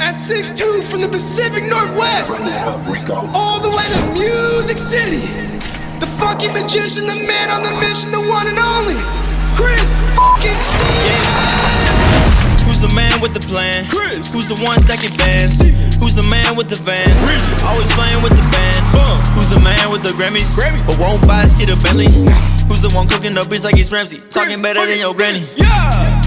At 6'2" from the Pacific Northwest, all the way to Music City, the funky magician, the man on the mission, the one and only Chris fucking Steve. Who's the man with the plan? Chris. Who's the one stacking bands? Who's the man with the van? Regis. Always playing with the band. Who's the man with the Grammys? Grammy. But won't buy a skid or Bentley? Who's the one cooking up beats like he's Ramsay? Talking better than your granny. Yeah.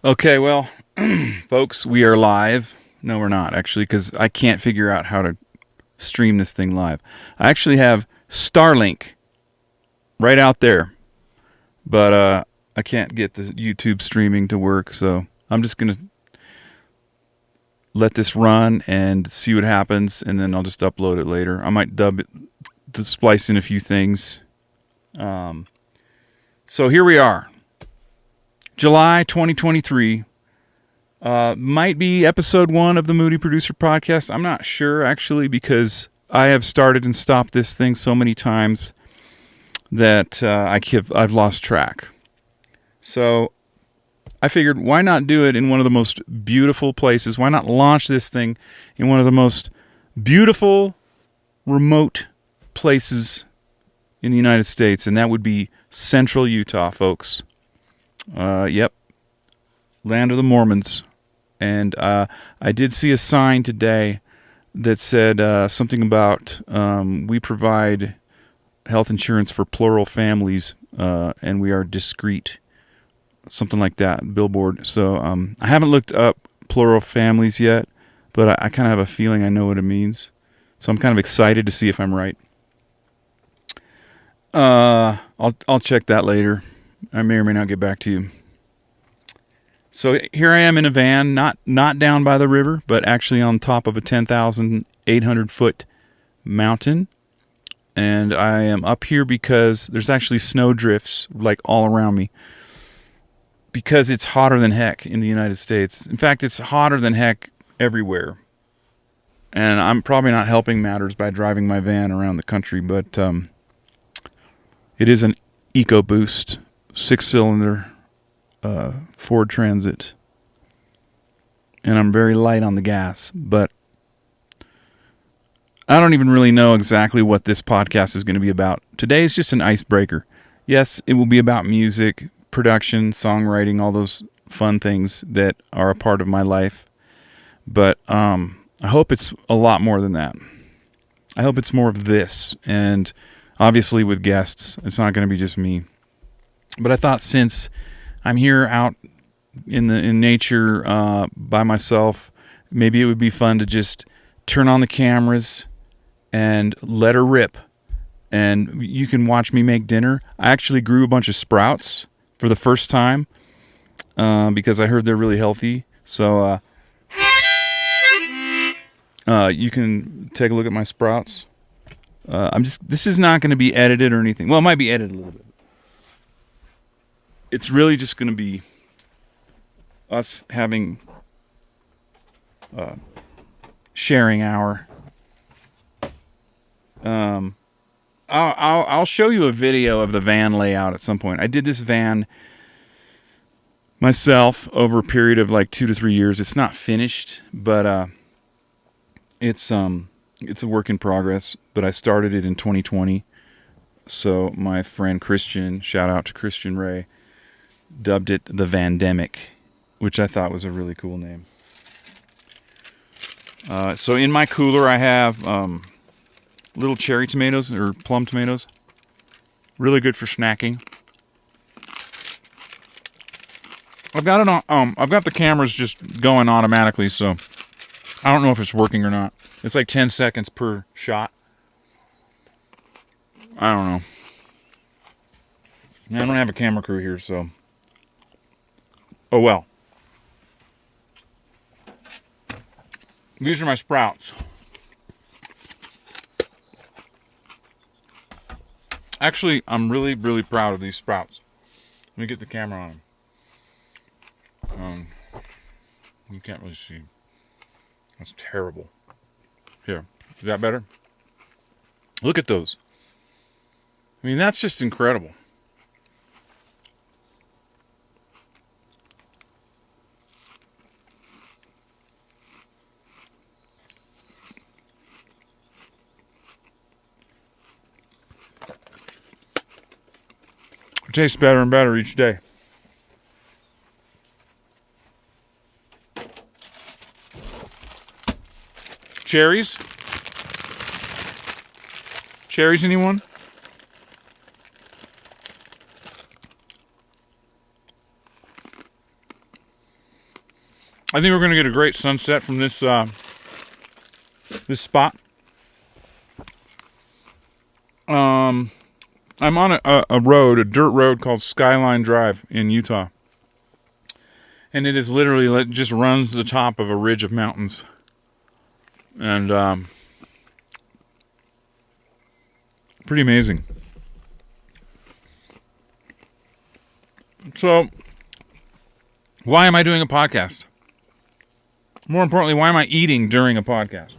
Okay, well, folks, we are live. No, we're not, actually, because I can't figure out how to stream this thing live. I actually have Starlink right out there, but I can't get the YouTube streaming to work, so I'm just going to let this run and see what happens, and then I'll just upload it later. I might dub it, to splice in a few things. So here we are. July 2023, might be episode 1 of the Moody Producer Podcast. I'm not sure, actually, because I have started and stopped this thing so many times that I've lost track. So I figured, why not do it in one of the most beautiful places? Why not launch this thing in one of the most beautiful, remote places in the United States? And that would be Central Utah, folks. Yep. Land of the Mormons. And I did see a sign today that said something about we provide health insurance for plural families and we are discreet. Something like that, billboard. So I haven't looked up plural families yet, but I kind of have a feeling I know what it means. So I'm kind of excited to see if I'm right. I'll check that later. I may or may not get back to you. So here I am in a van, not down by the river, but actually on top of a 10,800 foot mountain. And I am up here because there's actually snow drifts like all around me. Because it's hotter than heck in the United States. In fact, it's hotter than heck everywhere. And I'm probably not helping matters by driving my van around the country, but it is an EcoBoost 6-cylinder Ford Transit. And I'm very light on the gas, but I don't even really know exactly what this podcast is going to be about. Today is just an icebreaker. Yes, it will be about music, production, songwriting, all those fun things that are a part of my life. But I hope it's a lot more than that. I hope it's more of this, and obviously with guests. It's not going to be just me. But I thought since I'm here out in nature by myself, maybe it would be fun to just turn on the cameras and let her rip. And you can watch me make dinner. I actually grew a bunch of sprouts for the first time because I heard they're really healthy. So you can take a look at my sprouts. This is not going to be edited or anything. Well, it might be edited a little bit. It's really just going to be us having sharing hour. I'll show you a video of the van layout at some point. I did this van myself over a period of like 2 to 3 years. It's not finished, but it's a work in progress. But I started it in 2020. So my friend Christian, shout out to Christian Ray, dubbed it the Vandemic, which I thought was a really cool name. So in my cooler I have little cherry tomatoes or plum tomatoes. Really good for snacking. I've got it on. I've got the cameras just going automatically, so I don't know if it's working or not. It's like 10 seconds per shot. I don't know. I don't have a camera crew here, so. Oh well. These are my sprouts. Actually, I'm really, really proud of these sprouts. Let me get the camera on them. You can't really see. That's terrible. Here, is that better? Look at those. I mean, that's just incredible. tastes better and better each day. Cherries? Cherries, anyone? I think we're going to get a great sunset from this this spot. I'm on a road, a dirt road called Skyline Drive in Utah. And it is literally, just runs to the top of a ridge of mountains. And pretty amazing. So, why am I doing a podcast? More importantly, why am I eating during a podcast?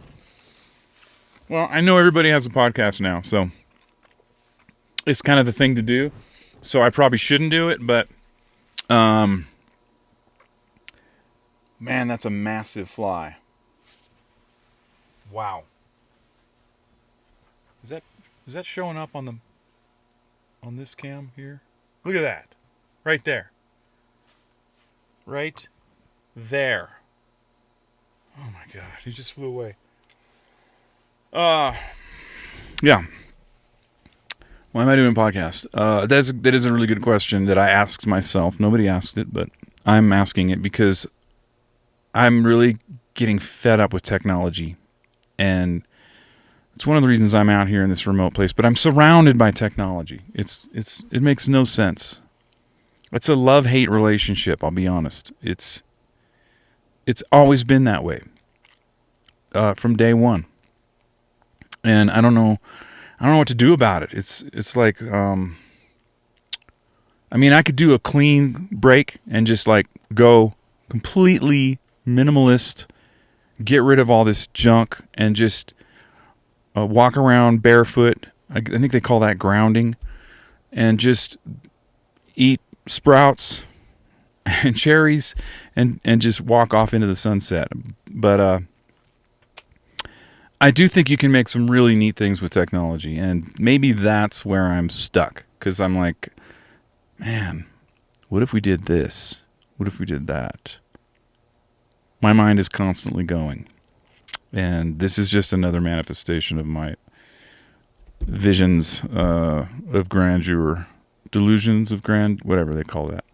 Well, I know everybody has a podcast now, so it's kind of the thing to do. So I probably shouldn't do it, but man, that's a massive fly. Wow. Is that showing up on this cam here? Look at that. Right there. Right there. Oh my God, he just flew away. Yeah. Why am I doing a podcast? That is a really good question that I asked myself. Nobody asked it, but I'm asking it because I'm really getting fed up with technology. And it's one of the reasons I'm out here in this remote place, but I'm surrounded by technology. It makes no sense. It's a love-hate relationship, I'll be honest. It's always been that way. From day one. And I don't know what to do about it. It's like I mean, I could do a clean break and just like go completely minimalist, get rid of all this junk and just walk around barefoot. I think they call that grounding, and just eat sprouts and cherries and just walk off into the sunset. But I do think you can make some really neat things with technology, and maybe that's where I'm stuck, because I'm like, man, what if we did this? What if we did that? My mind is constantly going. And this is just another manifestation of my visions of grandeur, delusions of whatever they call that.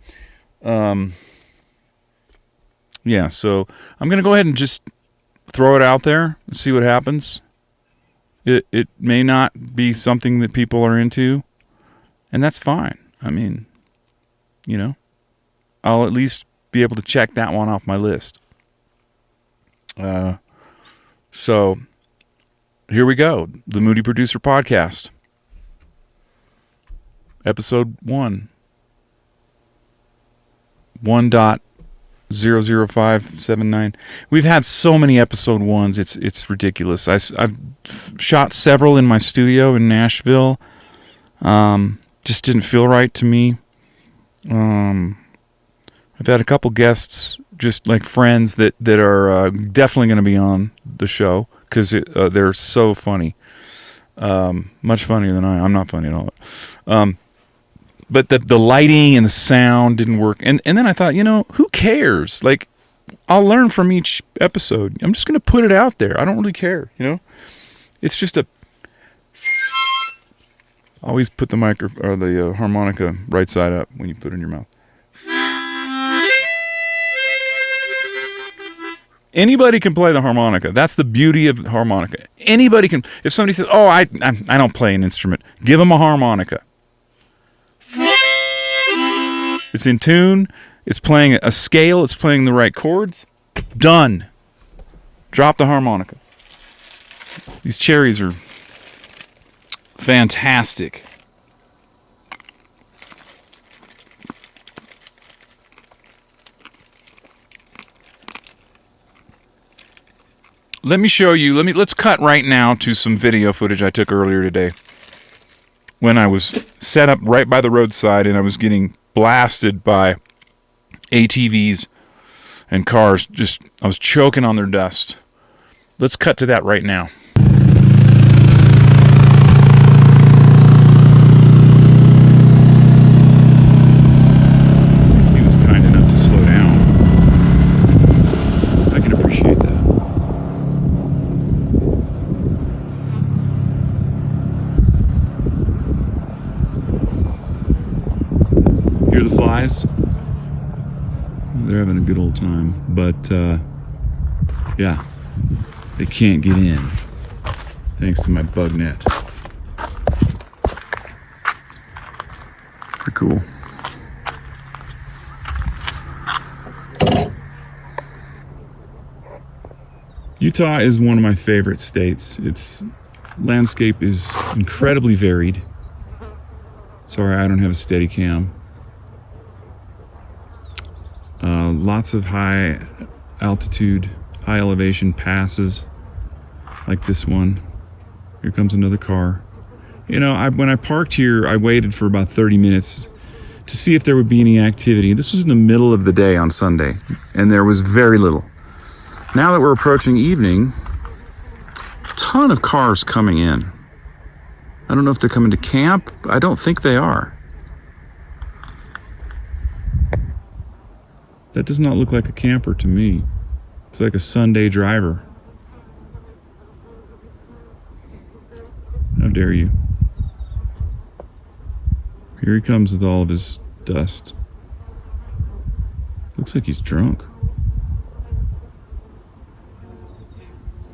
Yeah, so I'm going to go ahead and just throw it out there and see what happens. It may not be something that people are into, and that's fine. I mean, I'll at least be able to check that one off my list. So here we go. The Moody Producer Podcast. Episode 1. 1.00579. We've had so many episode 1s. It's ridiculous. I've shot several in my studio in Nashville. Just didn't feel right to me. I've had a couple guests, just like friends that are definitely going to be on the show because they're so funny. Much funnier than I am. I'm not funny at all. But the lighting and the sound didn't work. And then I thought, who cares? Like, I'll learn from each episode. I'm just going to put it out there. I don't really care, It's just always put the the harmonica right side up when you put it in your mouth. Anybody can play the harmonica. That's the beauty of the harmonica. Anybody can. If somebody says, "Oh, I don't play an instrument," give them a harmonica. It's in tune. It's playing a scale. It's playing the right chords. Done. Drop the harmonica. These cherries are fantastic. Let me show you. Let's cut right now to some video footage I took earlier today when I was set up right by the roadside and I was getting blasted by ATVs and cars. I was choking on their dust. Let's cut to that right now. Hear the flies? They're having a good old time, but yeah, they can't get in thanks to my bug net. Pretty cool. Utah is one of my favorite states. Its landscape is incredibly varied. Sorry, I don't have a steady cam. Lots of high altitude, high elevation passes like this one. Here comes another car. You know, when I parked here, I waited for about 30 minutes to see if there would be any activity. This was in the middle of the day on Sunday, and there was very little. Now that we're approaching evening, a ton of cars coming in. I don't know if they're coming to camp. I don't think they are. That does not look like a camper to me. It's like a Sunday driver. How dare you? Here he comes with all of his dust. Looks like he's drunk.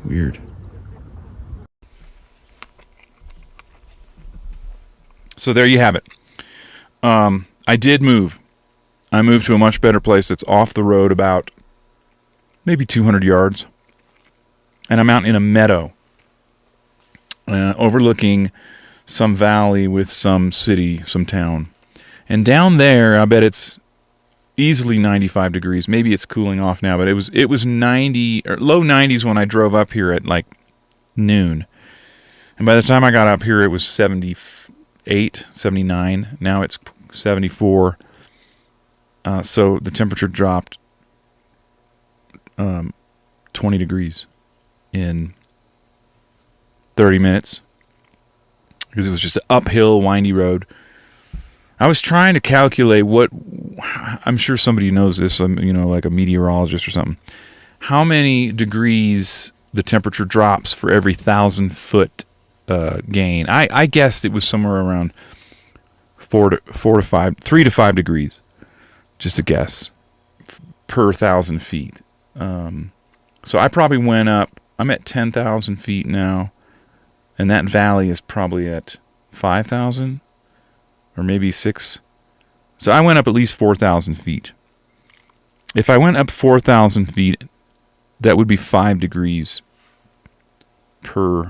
Weird. So there you have it. I did move. I moved to a much better place that's off the road about maybe 200 yards. And I'm out in a meadow overlooking some valley with some city, some town. And down there, I bet it's easily 95 degrees. Maybe it's cooling off now, but it was 90 or low 90s when I drove up here at like noon. And by the time I got up here, it was 78, 79. Now it's 74. So the temperature dropped 20 degrees in 30 minutes because it was just an uphill, windy road. I was trying to calculate I'm sure somebody knows this, like a meteorologist or something, how many degrees the temperature drops for every 1,000-foot gain. I guessed it was somewhere around 3 to 5 degrees. Just a guess, per 1,000 feet. So I probably went up. I'm at 10,000 feet now, and that valley is probably at 5,000 or maybe 6. So I went up at least 4,000 feet. If I went up 4,000 feet, that would be 5 degrees per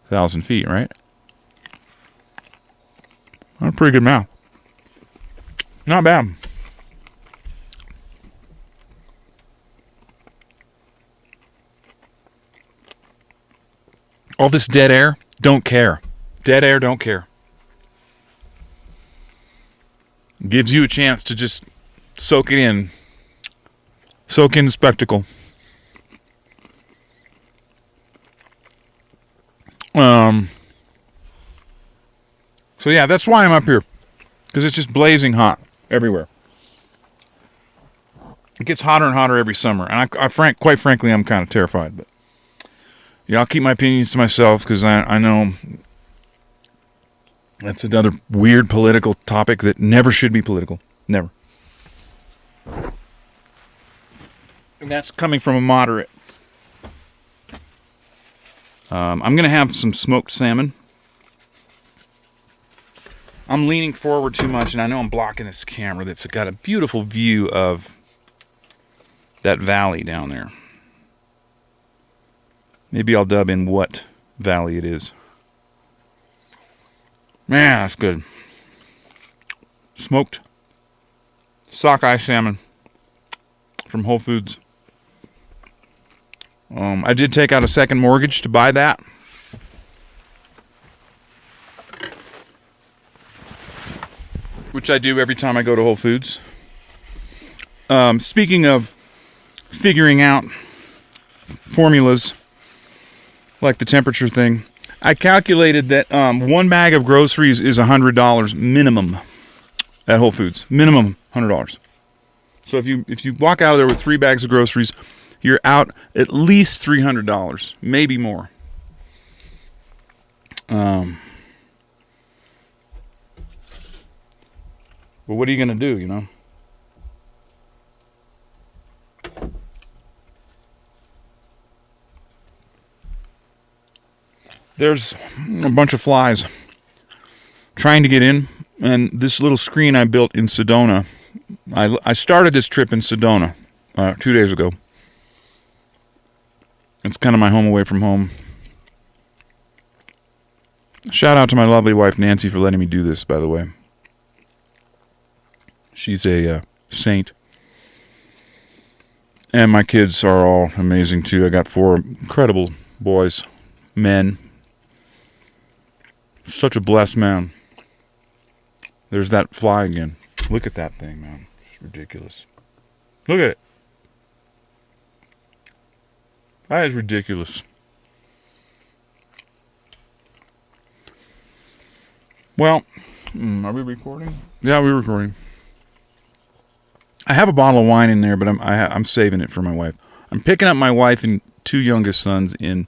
1,000 feet, right? That's pretty good math. Not bad. All this dead air, don't care. Dead air, don't care. Gives you a chance to just soak it in. Soak in the spectacle. So yeah, that's why I'm up here. Because it's just blazing hot everywhere. It gets hotter and hotter every summer. And quite frankly, I'm kind of terrified, but yeah, I'll keep my opinions to myself because I know that's another weird political topic that never should be political. Never. And that's coming from a moderate. I'm going to have some smoked salmon. I'm leaning forward too much, and I know I'm blocking this camera that's got a beautiful view of that valley down there. Maybe I'll dub in what valley it is. Man, that's good. Smoked sockeye salmon from Whole Foods. I did take out a second mortgage to buy that. Which I do every time I go to Whole Foods. Speaking of figuring out formulas, like the temperature thing, I calculated that one bag of groceries is $100 minimum at Whole Foods. Minimum $100. So if you walk out of there with 3 bags of groceries, you're out at least $300, maybe more. But what are you going to do, you know? There's a bunch of flies trying to get in, and this little screen I built in Sedona, I started this trip in Sedona 2 days ago. It's kind of my home away from home. Shout out to my lovely wife, Nancy, for letting me do this, by the way. She's a saint. And my kids are all amazing, too. I got 4 incredible boys, men. Such a blessed man. There's that fly again. Look at that thing, man. It's ridiculous. Look at it. That is ridiculous. Well, are we recording? Yeah, we're recording. I have a bottle of wine in there, but I'm saving it for my wife. I'm picking up my wife and 2 youngest sons in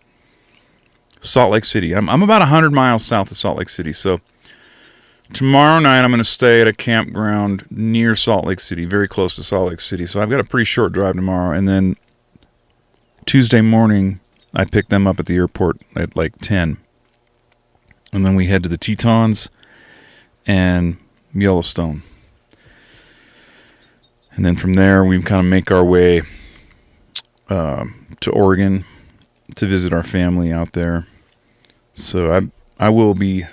Salt Lake City. I'm about 100 miles south of Salt Lake City, so tomorrow night I'm going to stay at a campground near Salt Lake City, very close to Salt Lake City. So I've got a pretty short drive tomorrow, and then Tuesday morning I pick them up at the airport at like 10, and then we head to the Tetons and Yellowstone. And then from there, we kind of make our way to Oregon to visit our family out there. So I will be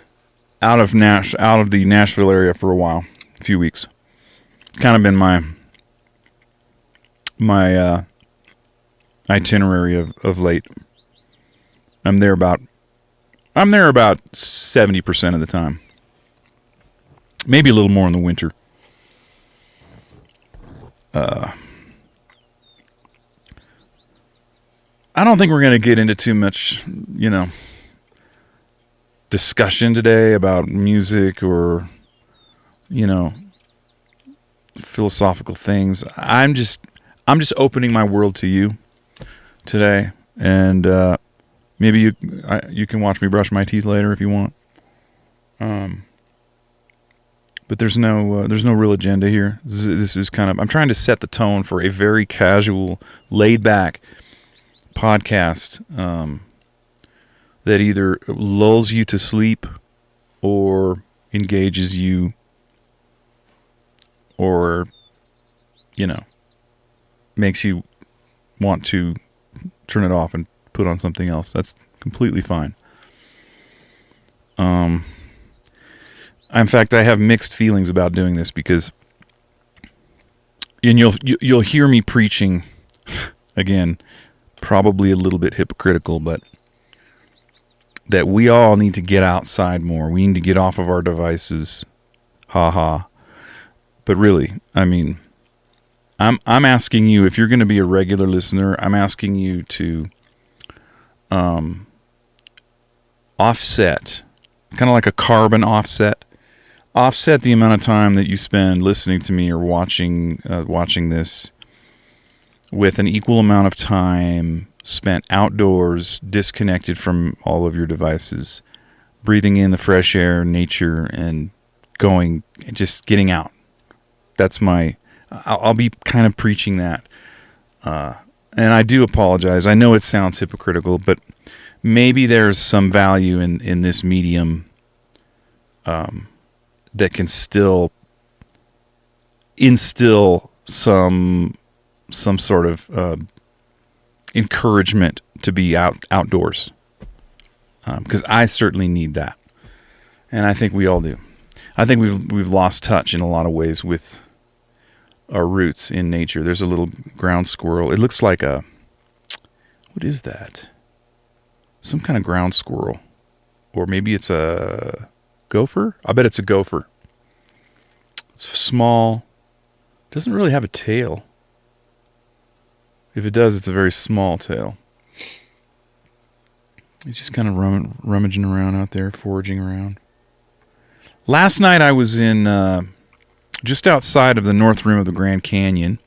out of the Nashville area for a while, a few weeks. It's kind of been my itinerary of late. I'm there about 70% of the time. Maybe a little more in the winter. I don't think we're going to get into too much, discussion today about music or, philosophical things. I'm just opening my world to you today, and maybe you can watch me brush my teeth later if you want. But there's no real agenda here. This is kind of, I'm trying to set the tone for a very casual, laid back podcast that either lulls you to sleep or engages you or, makes you want to turn it off and put on something else. That's completely fine. In fact, I have mixed feelings about doing this because, and you'll hear me preaching again, probably a little bit hypocritical, but that we all need to get outside more. We need to get off of our devices. Ha ha. But really, I mean, I'm asking you, if you're going to be a regular listener, I'm asking you to offset, kind of like a carbon offset the amount of time that you spend listening to me or watching this with an equal amount of time spent outdoors, disconnected from all of your devices, breathing in the fresh air, nature, and just getting out. That's I'll be kind of preaching that. And I do apologize. I know it sounds hypocritical, but maybe there's some value in this medium that can still instill some sort of encouragement to be outdoors, because I certainly need that, and I think we all do. I think we've lost touch in a lot of ways with our roots in nature. There's a little ground squirrel. It looks like what is that? Some kind of ground squirrel, or maybe it's a gopher. I bet it's a gopher. It's small. Doesn't really have a tail. If it does, it's a very small tail. He's just kind of rummaging around out there, foraging around. Last night I was in just outside of the north rim of the Grand Canyon,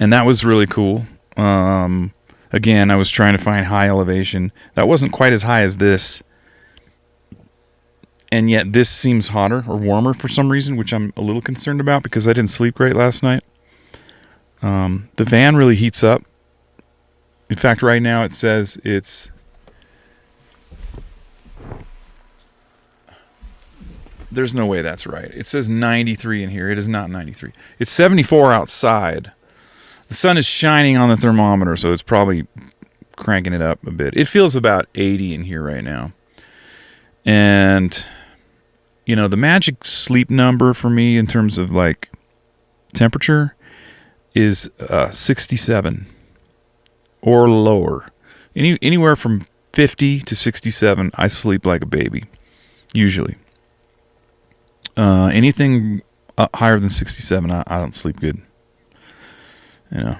and that was really cool. Again, I was trying to find high elevation. That wasn't quite as high as this. and yet this seems hotter or warmer for some reason, which I'm a little concerned about because I didn't sleep great last night. The van really heats up. In fact, right now it says it's... There's no way that's right. It says 93 in here. It is not 93. It's 74 outside. The sun is shining on the thermometer, so it's probably cranking it up a bit. It feels about 80 in here right now. And, you know, the magic sleep number for me in terms of, like, temperature is 67 or lower. Anywhere from 50 to 67, I sleep like a baby, usually. Anything higher than 67, I don't sleep good. You know,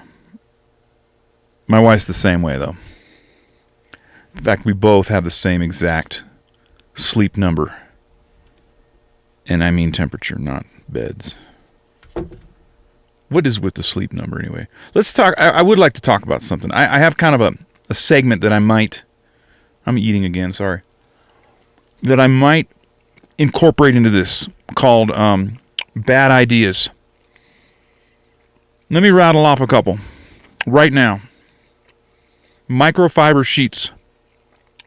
my wife's the same way, though. In fact, we both have the same exact sleep number. And I mean temperature, not beds. What is with the sleep number, anyway? Let's talk. I would like to talk about something. I have kind of a segment that I might... I'm eating again, sorry. That I might incorporate into this called Bad Ideas. Let me rattle off a couple right now. Microfiber sheets.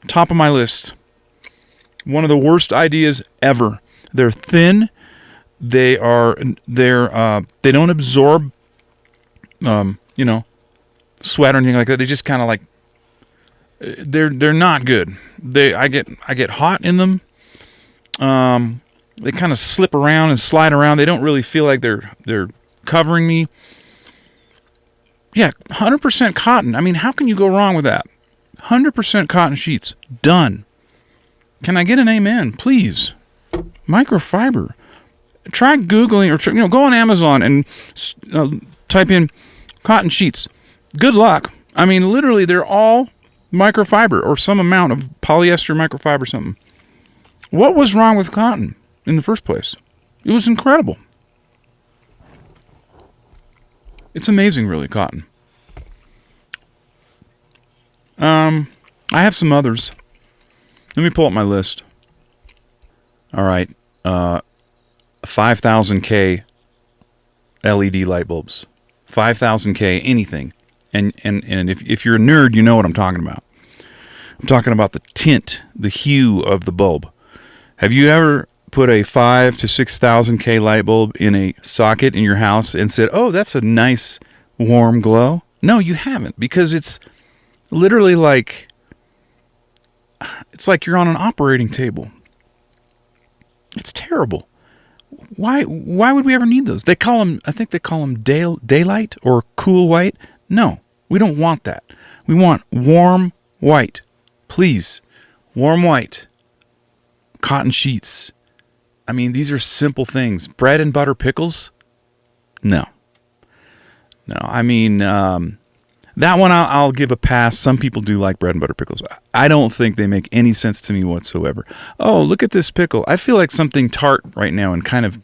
Top of my list. One of the worst ideas ever. They're thin. They don't absorb sweat or anything like that. They just kind of like they're not good. I get hot in them. They kind of slip around and slide around. They don't really feel like they're covering me. Yeah, 100% cotton. I mean, how can you go wrong with that? 100% cotton sheets. Done. Can I get an amen, please? Microfiber. Try Googling or go on Amazon and type in cotton sheets. Good luck. I mean, literally, they're all microfiber or some amount of polyester microfiber or something. What was wrong with cotton in the first place? It was incredible. It's amazing, really, cotton. I have some others. Let me pull up my list. All right. 5,000K LED light bulbs. 5,000K anything. And if you're a nerd, you know what I'm talking about. I'm talking about the tint, the hue of the bulb. Have you ever put a 5,000 to 6,000K light bulb in a socket in your house and said, "Oh, that's a nice warm glow"? No, you haven't, because it's literally like you're on an operating table. It's terrible. Why would we ever need those? I think they call them daylight or cool white. No, we don't want that. We want warm white. Please, warm white. Cotton sheets. I mean, these are simple things. Bread and butter pickles? No. I mean, that one I'll give a pass. Some people do like bread and butter pickles. I don't think they make any sense to me whatsoever. Oh, look at this pickle. I feel like something tart right now and kind of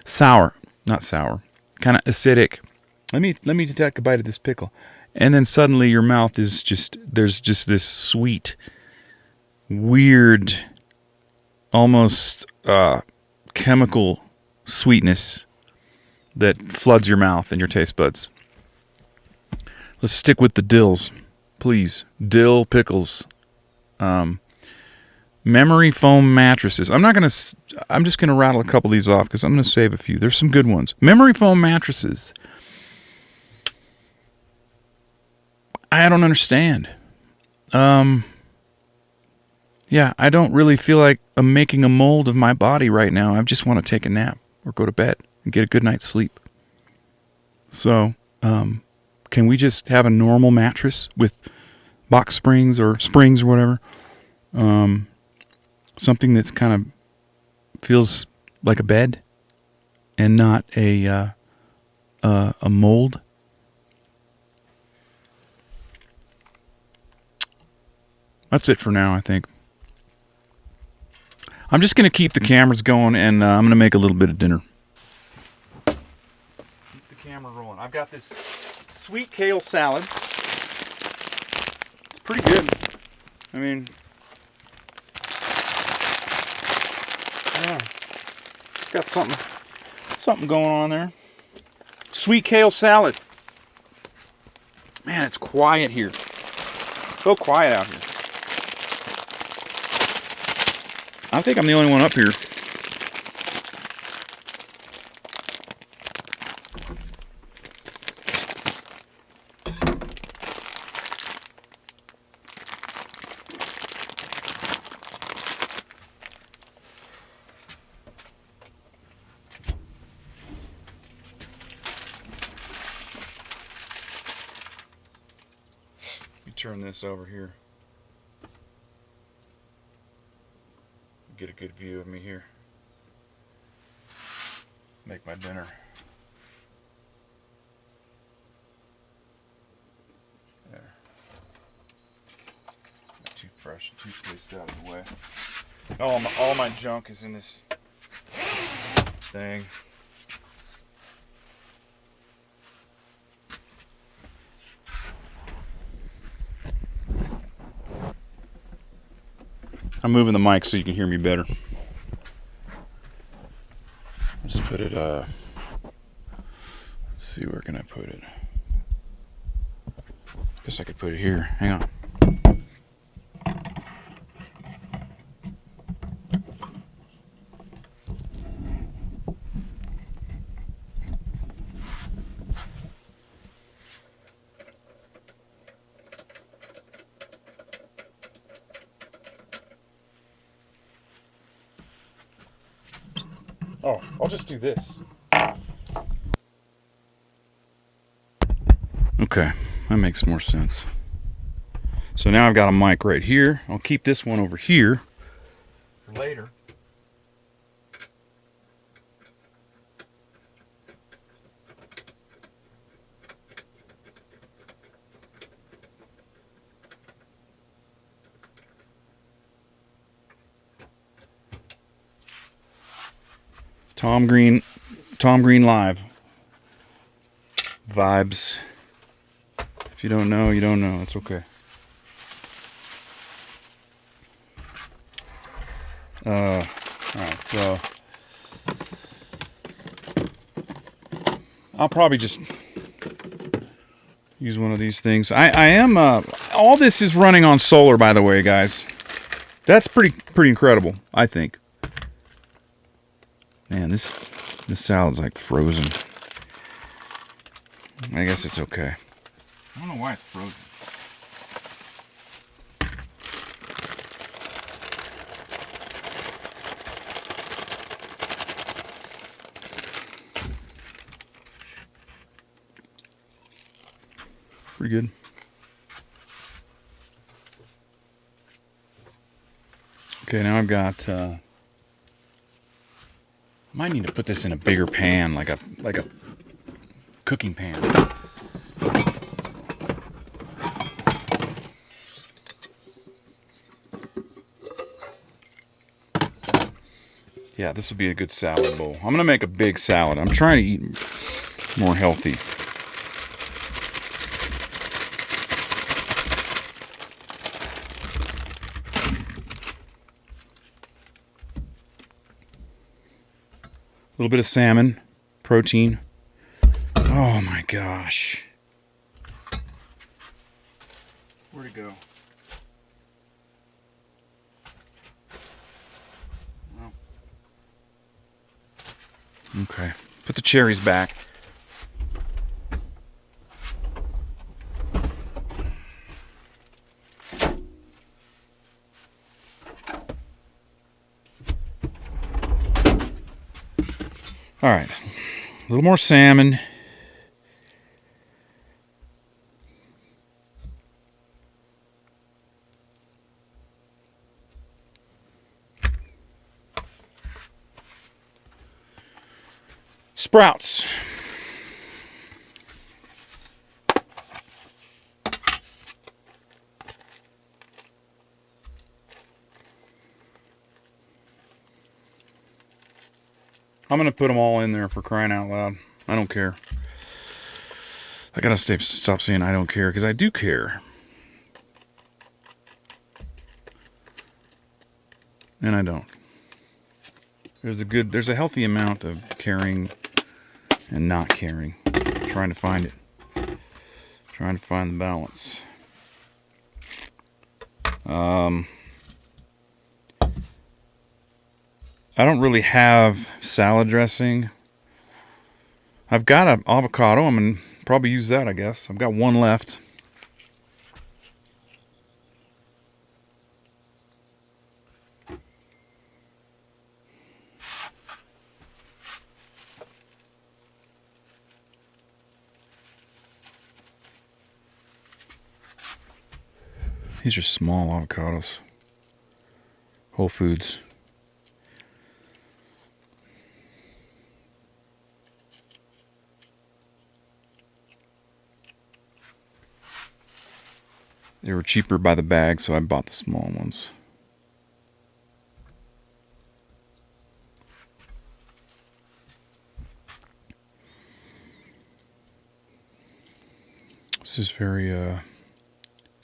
sour. Not sour. Kind of acidic. Let me take a bite of this pickle. And then suddenly your mouth is there's just this sweet, weird, almost chemical sweetness that floods your mouth and your taste buds. Let's stick with the dills, please. Dill pickles. Memory foam mattresses. I'm just gonna rattle a couple of these off because I'm gonna save a few. There's some good ones. Memory foam mattresses. I don't understand. Yeah, I don't really feel like I'm making a mold of my body right now. I just want to take a nap or go to bed and get a good night's sleep. So, can we just have a normal mattress with box springs or whatever? Something that's kind of feels like a bed and not a mold. That's it for now, I think. I'm just going to keep the cameras going, and I'm going to make a little bit of dinner. Keep the camera rolling. I've got this sweet kale salad. It's pretty good. I mean, Yeah. It's got something going on there. Sweet kale salad. Man, it's quiet here. So quiet out here. I think I'm the only one up here. Turn this over here. Get a good view of me here. Make my dinner. There. My toothbrush and toothpaste out of the way. All my junk is in this thing. I'm moving the mic so you can hear me better. Just put it, let's see, where can I put it? Guess I could put it here. Hang on. Oh, I'll just do this. Okay, that makes more sense. So now I've got a mic right here. I'll keep this one over here for later. Tom Green Live vibes. If you don't know, you don't know. It's okay. Alright, so I'll probably just use one of these things. I am all this is running on solar, by the way, guys. That's pretty incredible, I think. Man, this salad's like frozen. I guess it's okay. I don't know why it's frozen. Pretty good. Okay, now I've got might need to put this in a bigger pan, like a cooking pan. Yeah, this would be a good salad bowl. I'm gonna make a big salad. I'm trying to eat more healthy. A little bit of salmon, protein. Oh my gosh. Where'd it go? Oh. Okay, put the cherries back. All right, a little more salmon. Sprouts. I'm going to put them all in there, for crying out loud. I don't care. I got to stop saying I don't care, because I do care. And I don't. there's a healthy amount of caring and not caring. Trying to find it. Trying to find the balance. I don't really have salad dressing. I've got an avocado. I'm going to probably use that, I guess. I've got one left. These are small avocados. Whole Foods. They were cheaper by the bag, so I bought the small ones. This is very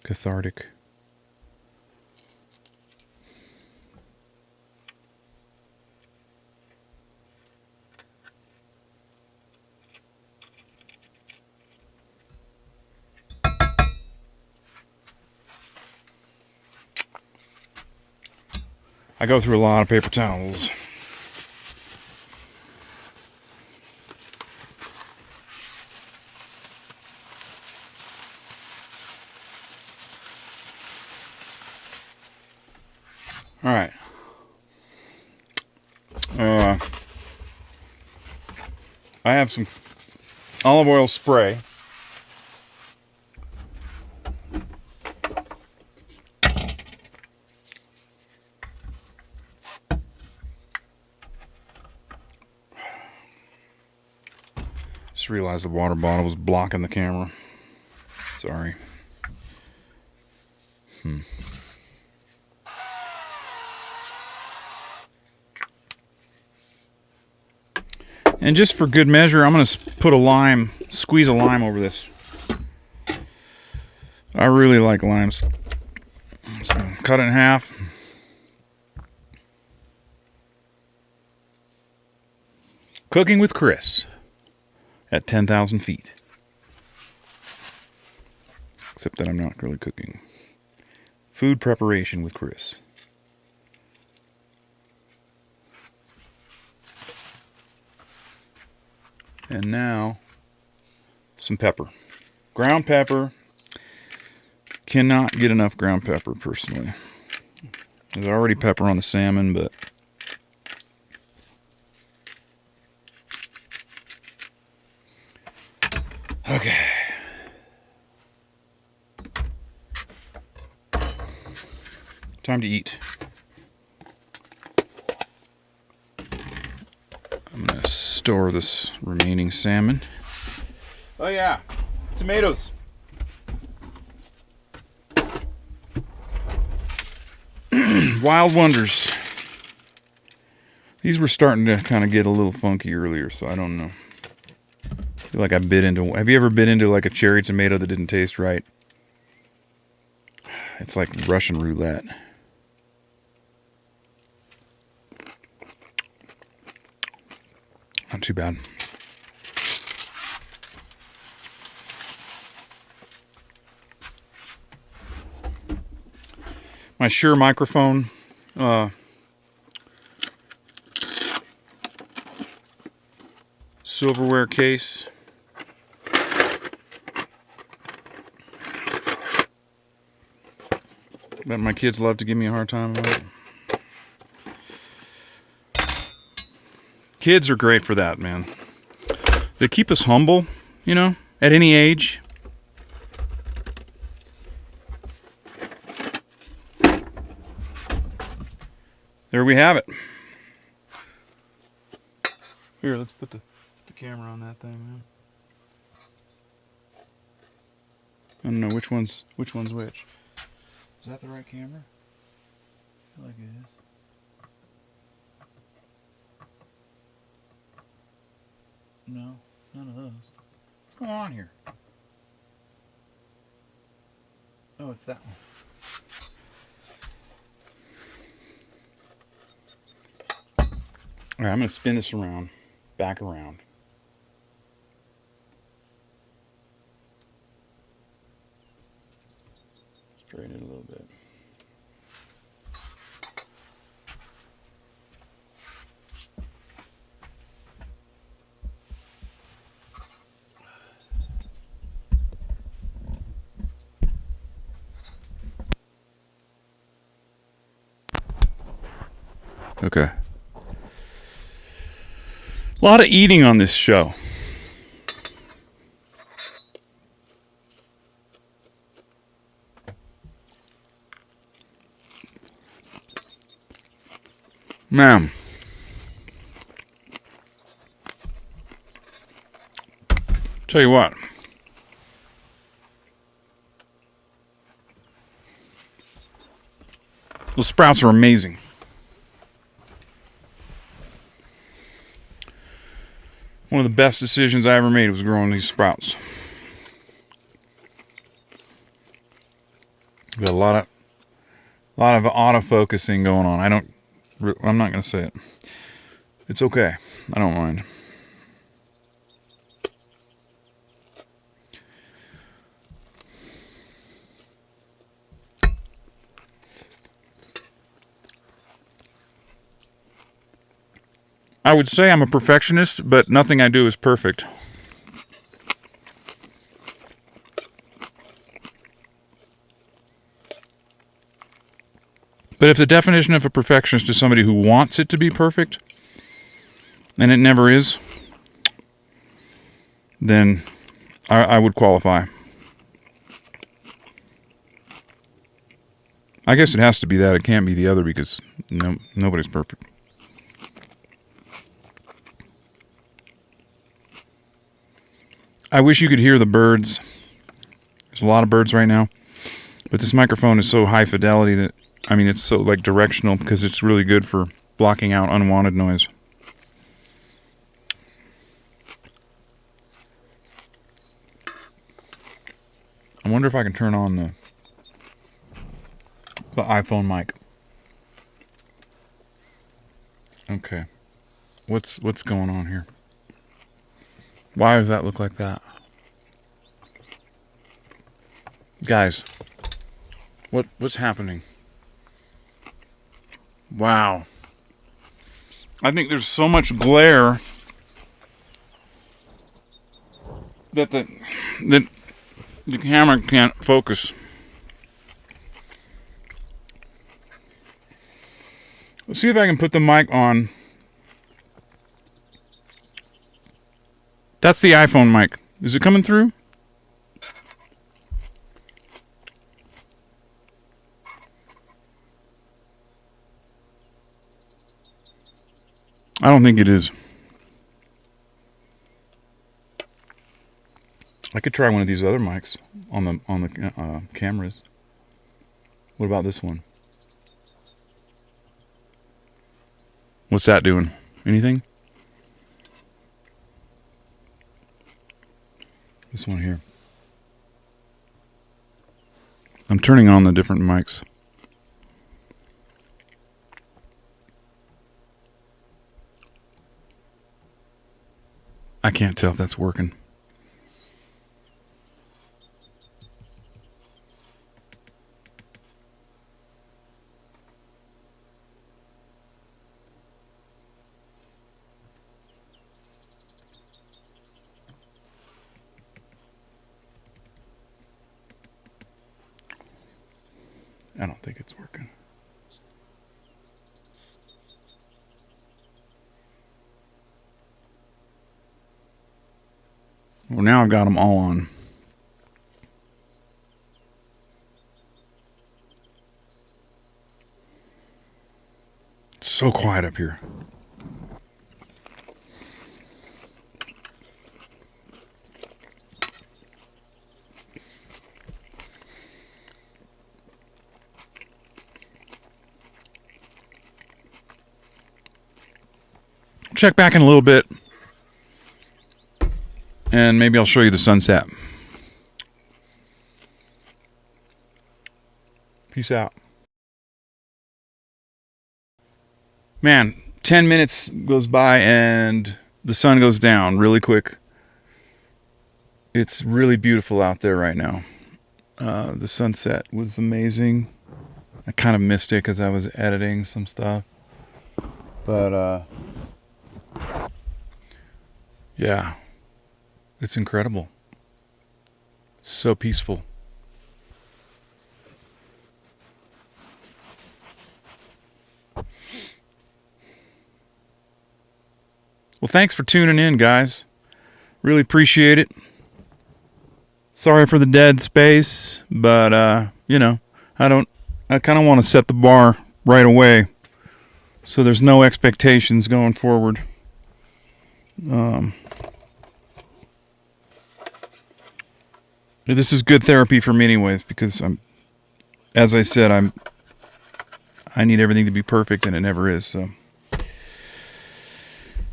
cathartic. I go through a lot of paper towels. All right. I have some olive oil spray. Just realized the water bottle was blocking the camera. Sorry. And just for good measure, I'm going to put squeeze a lime over this. I really like limes. So cut it in half. Cooking with Chris at 10,000 feet. Except that I'm not really cooking. Food preparation with Chris. And now, some pepper. Ground pepper. Cannot get enough ground pepper, personally. There's already pepper on the salmon, but... Okay. Time to eat. I'm going to store this remaining salmon. Oh yeah, tomatoes. Wild Wonders. These were starting to kind of get a little funky earlier, so I don't know. I feel like I bit into... Have you ever bit into like a cherry tomato that didn't taste right? It's like Russian roulette. Not too bad. My Shure microphone. Silverware case. Bet my kids love to give me a hard time about it. Kids are great for that, man. They keep us humble, you know, at any age. There we have it. Here, let's put the camera on that thing, man. I don't know which one's which. Is that the right camera? I feel like it is. No, none of those. What's going on here? Oh, it's that one. All right, I'm going to spin this around, back around. Straighten it a little bit. Okay. A lot of eating on this show. Man. Tell you what. Those sprouts are amazing. One of the best decisions I ever made was growing these sprouts. Got a lot of autofocusing going on. I'm not going to say it. It's okay. I don't mind. I would say I'm a perfectionist, but nothing I do is perfect. But if the definition of a perfectionist is somebody who wants it to be perfect, and it never is, then I would qualify. I guess it has to be that. It can't be the other because nobody's perfect. I wish you could hear the birds. There's a lot of birds right now. But this microphone is so high fidelity that, it's so like directional because it's really good for blocking out unwanted noise. I wonder if I can turn on the iPhone mic. Okay. What's going on here? Why does that look like that? Guys, what's happening? Wow. I think there's so much glare that the camera can't focus. Let's see if I can put the mic on. That's the iPhone mic. Is it coming through? I don't think it is. I could try one of these other mics on the cameras. What about this one? What's that doing? Anything? This one here. I'm turning on the different mics. I can't tell if that's working. I don't think it's working. Well, now I've got them all on. It's so quiet up here. Check back in a little bit. And maybe I'll show you the sunset. Peace out. Man, 10 minutes goes by and the sun goes down really quick. It's really beautiful out there right now. The sunset was amazing. I kind of missed it because I was editing some stuff. But, yeah, it's incredible. It's so peaceful. Well, thanks for tuning in, guys. Really appreciate it. Sorry for the dead space, but, you know, I kind of want to set the bar right away so there's no expectations going forward. This is good therapy for me anyways, because as I said, I need everything to be perfect, and it never is, so.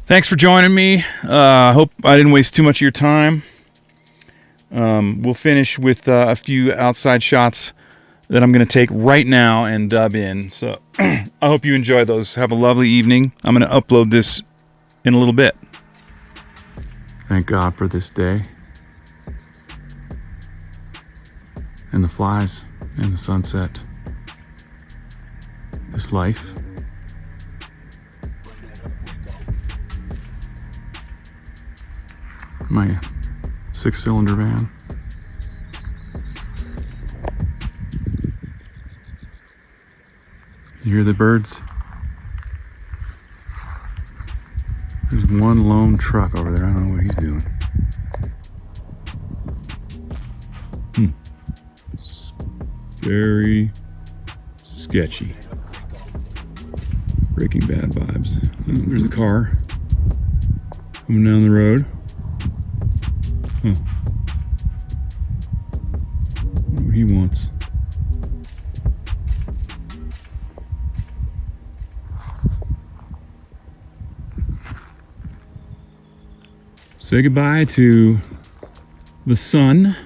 Thanks for joining me. Hope I didn't waste too much of your time. We'll finish with a few outside shots that I'm going to take right now and dub in. So I hope you enjoy those. Have a lovely evening. I'm going to upload this in a little bit. Thank God for this day. And the flies and the sunset. This life. My 6-cylinder van. You hear the birds? There's one lone truck over there. I don't know what he's doing. Very sketchy. Breaking Bad vibes. Oh, there's a car coming down the road. Huh. What he wants. Say goodbye to the sun.